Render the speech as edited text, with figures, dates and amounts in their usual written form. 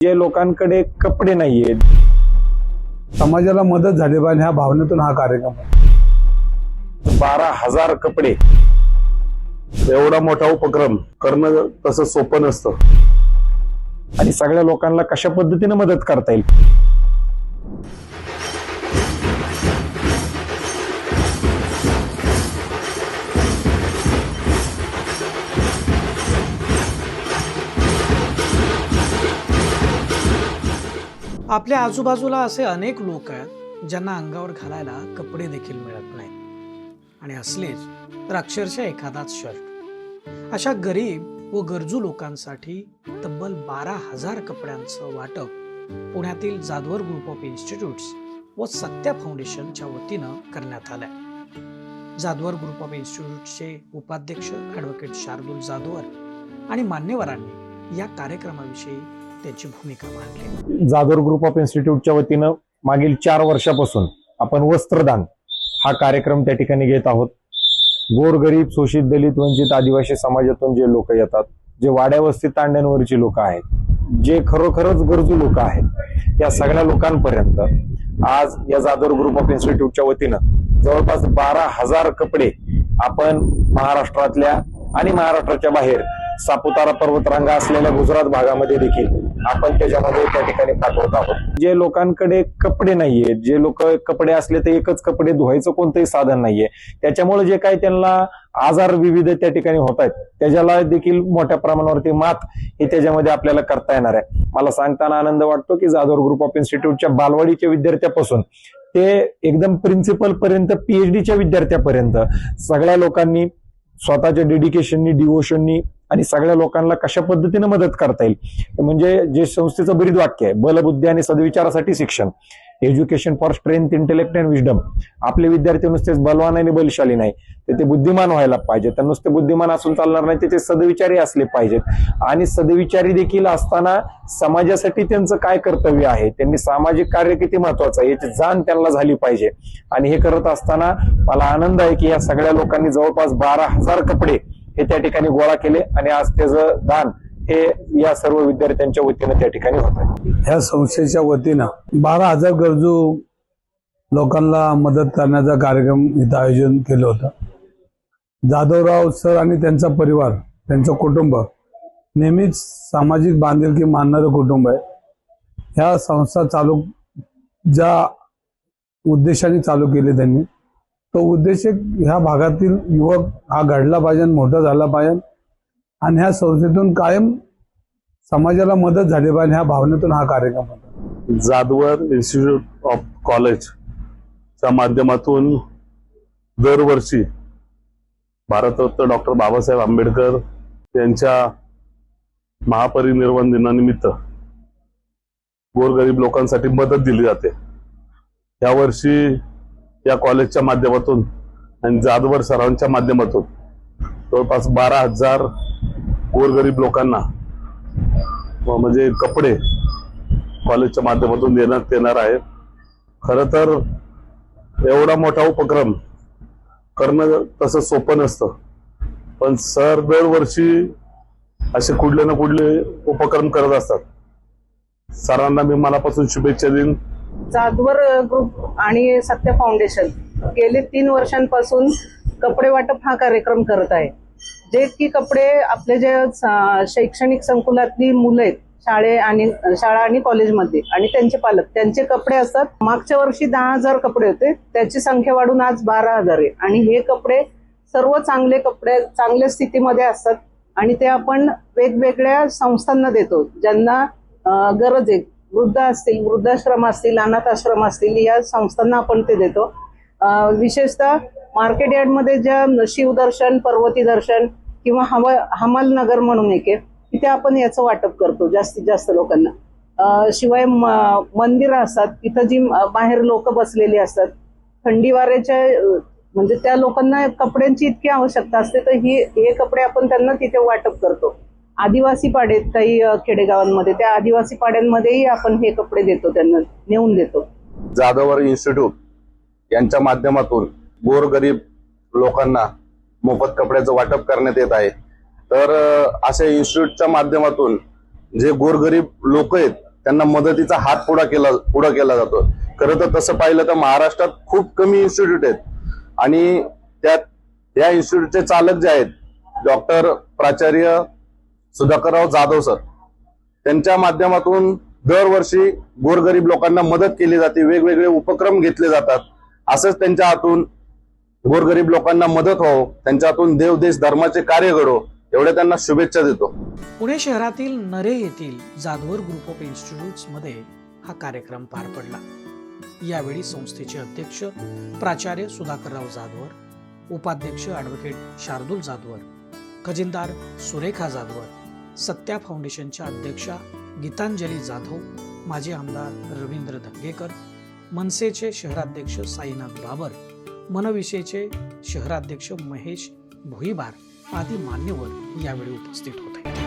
जे लोकांकडे कपडे नाहीयेत, समाजाला मदत झाली पाहिजे ह्या भावनेतून हा कार्यक्रम 12,000 कपडे, एवढा मोठा उपक्रम करणं तसं सोपं नसतं आणि सगळ्या लोकांना कशा पद्धतीने मदत करता येईल. आपल्या आजूबाजूला असे अनेक लोक आहेत ज्यांना अंगावर घालायला कपडे देखील मिळत नाहीत आणि असलेच तर अक्षरशः एखादाच शर्ट. अशा गरीब व गरजू लोकांसाठी तब्बल 12,000 कपड्यांचं वाटप पुण्यातील जाधवर ग्रुप ऑफ इन्स्टिट्यूट्स व सत्या फाउंडेशनच्या वतीनं करण्यात आलंय. जाधवर ग्रुप ऑफ इन्स्टिट्यूटचे उपाध्यक्ष ॲडव्होकेट शार्दूल जाधवर आणि मान्यवरांनी या कार्यक्रमाविषयी त्यांची भूमिका मांडली. जाधवर ग्रुप ऑफ इन्स्टिट्यूटच्या वतीनं मागील 4 वर्षापासून आपण वस्त्रदान हा कार्यक्रम त्या ठिकाणी घेत आहोत. गोरगरीब, शोषित, दलित, वंचित, आदिवासी समाजातून जे लोक येतात, जे वाड्या वस्ती तांड्यांवरची लोक आहेत, जे खरोखरच गरजू लोक आहेत, या सगळ्या लोकांपर्यंत आज या जाधवर ग्रुप ऑफ इन्स्टिट्यूटच्या वतीनं जवळपास 12,000 कपडे आपण महाराष्ट्रातल्या आणि महाराष्ट्राच्या बाहेर सापुतारा पर्वतरांगा असलेल्या गुजरात भागामध्ये देखील आपण त्याच्यामध्ये त्या ठिकाणी पाठवत आहोत. जे लोकांकडे कपडे नाहीयेत, जे लोक कपडे असले तर एकच कपडे धुवायचं कोणतंही साधन नाहीये, त्याच्यामुळे जे काही त्यांना आजार विविध त्या ठिकाणी होत आहेत त्याच्याला देखील मोठ्या प्रमाणावरती मात हे त्याच्यामध्ये आपल्याला करता येणार आहे. मला सांगताना आनंद वाटतो की जाधवर ग्रुप ऑफ इन्स्टिट्यूटच्या बालवाडीच्या विद्यार्थ्यापासून ते एकदम प्रिन्सिपल पर्यंत PhDच्या विद्यार्थ्यापर्यंत सगळ्या लोकांनी स्वतःच्या डेडिकेशननी, डिवोशननी आणि सगळ्या लोकांना कशा पद्धतीने मदत करता येईल, म्हणजे जे संस्थेचं ब्रीद वाक्य आहे, बलबुद्धी आणि सद्विचारासाठी शिक्षण, education for strength, intellect and wisdom. आपले विद्यार्थी नुसतेच बलवान आणि बलशाली नाही, तर ते बुद्धिमान व्हायला पाहिजे. तर नुसते बुद्धिमान असून चालणार नाही, त्याचे सद्विचारी असले पाहिजेत. आणि सद्विचारी देखील असताना समाजासाठी त्यांचं काय कर्तव्य आहे, त्यांनी सामाजिक कार्य किती महत्वाचं आहे याची जाण त्यांना झाली पाहिजे. आणि हे करत असताना मला आनंद आहे की या सगळ्या लोकांनी जवळपास 12,000 कपडे हे त्या ठिकाणी गोळा केले आणि आज त्याचं दान हे या सर्व विद्यार्थ्यांच्या वतीनं त्या ठिकाणी होत आहे. ह्या संस्थेच्या वतीनं 12,000 गरजू लोकांना मदत करण्याचा कार्यक्रम इथं आयोजन केलं होतं. जाधवराव सर आणि त्यांचा परिवार, त्यांचं कुटुंब नेहमीच सामाजिक बांधिलकी मानणारं कुटुंब आहे. ह्या संस्था चालू ज्या उद्देशाने चालू केली त्यांनी, तो उद्देश ह्या भागातील युवक हा घडला पाहिजे, मोठा झाला पाहिजे आणि ह्या संस्थेतून कायम समाजाला मदत झाली पाहिजे ह्या भावनेतून हा कार्यक्रम होता. जाधवर इन्स्टिट्यूट ऑफ कॉलेजच्या माध्यमातून दरवर्षी भारतरत्न डॉक्टर बाबासाहेब आंबेडकर यांच्या महापरिनिर्वाण दिनानिमित्त गोरगरीब लोकांसाठी मदत दिली जाते. यावर्षी या कॉलेजच्या माध्यमातून आणि जाधवर सरांच्या माध्यमातून जवळपास 12,000 गोरगरीब लोकांना म्हणजे कपडे कॉलेजच्या माध्यमातून देण्यात येणार आहे. खरं तर एवढा मोठा उपक्रम करणं तसं सोपं नसतं, पण सर दरवर्षी असे कुठले ना कुठले उपक्रम करत असतात. सरांना मी मनापासून शुभेच्छा देईन. जाधवर ग्रुप आणि सत्य फाउंडेशन गेले 3 वर्षांपासून कपडे वाटप हा कार्यक्रम करत आहे. जे की कपडे आपले जे शैक्षणिक संकुलातली मुलं आहेत, शाळा आणि कॉलेजमध्ये आणि त्यांचे पालक, त्यांचे कपडे असतात. मागच्या वर्षी 10,000 कपडे होते, त्याची संख्या वाढून आज 12,000 आहे. आणि हे कपडे सर्व चांगले कपडे चांगल्या स्थितीमध्ये असतात आणि ते आपण वेगवेगळ्या संस्थांना देतो ज्यांना गरज आहे. वृद्ध असतील, वृद्धाश्रम असतील, अनाथ आश्रम असतील, या संस्थांना आपण ते देतो. विशेषतः मार्केट यार्डमध्ये ज्या शिवदर्शन, पर्वती दर्शन किंवा हमाल नगर म्हणून एक आहे, तिथे आपण याचं वाटप करतो जास्तीत जास्त लोकांना. शिवाय मंदिरं असतात, तिथं जी बाहेर लोक बसलेली असतात, थंडी वाऱ्याच्या म्हणजे त्या लोकांना कपड्यांची इतकी आवश्यकता असते, तर हे कपडे आपण त्यांना तिथे वाटप करतो. आदिवासी पाड्यात काही खेडेगावांमध्ये, त्या आदिवासी पाड्यांमध्येही आपण हे कपडे देतो, त्यांना नेऊन देतो. जाधवर इन्स्टिट्यूट यांच्या माध्यमातून गोरगरीब लोकांना मोफत कपड्याचं वाटप करण्यात येत आहे. तर अशा इन्स्टिट्यूटच्या माध्यमातून जे गोरगरीब लोक आहेत त्यांना मदतीचा हात पुढा केला जातो. खरं तर तसं पाहिलं तर महाराष्ट्रात खूप कमी इन्स्टिट्यूट आहेत आणि त्या इन्स्टिट्यूटचे चालक जे आहेत डॉक्टर प्राचार्य सुधाकरराव जाधव सर, त्यांच्या माध्यमातून दरवर्षी गोरगरीब लोकांना मदत केली जाते, वेगवेगळे उपक्रम घेतले जातात. असंच त्यांच्या हातून गोरगरीब लोकांना मदत व्हावं, त्यांच्या हातून देव देश धर्माचे कार्य घडो एवढ्या त्यांना शुभेच्छा देतो. पुणे शहरातील नरे येथील जाधवर ग्रुप ऑफ इन्स्टिट्यूट्स मध्ये हा कार्यक्रम पार पडला. यावेळी संस्थेचे अध्यक्ष प्राचार्य सुधाकरराव जाधवर, उपाध्यक्ष ॲडव्होकेट शार्दूल जाधवर, खजिनदार सुरेखा जाधवर, सत्या फाउंडेशनच्या अध्यक्षा गीतांजली जाधव, माजी आमदार रवींद्र धंगेकर, मनसेचे शहराध्यक्ष साईनाथ बाबर, मनविसेचे शहराध्यक्ष महेश भुईबार आदी मान्यवर यावेळी उपस्थित होते.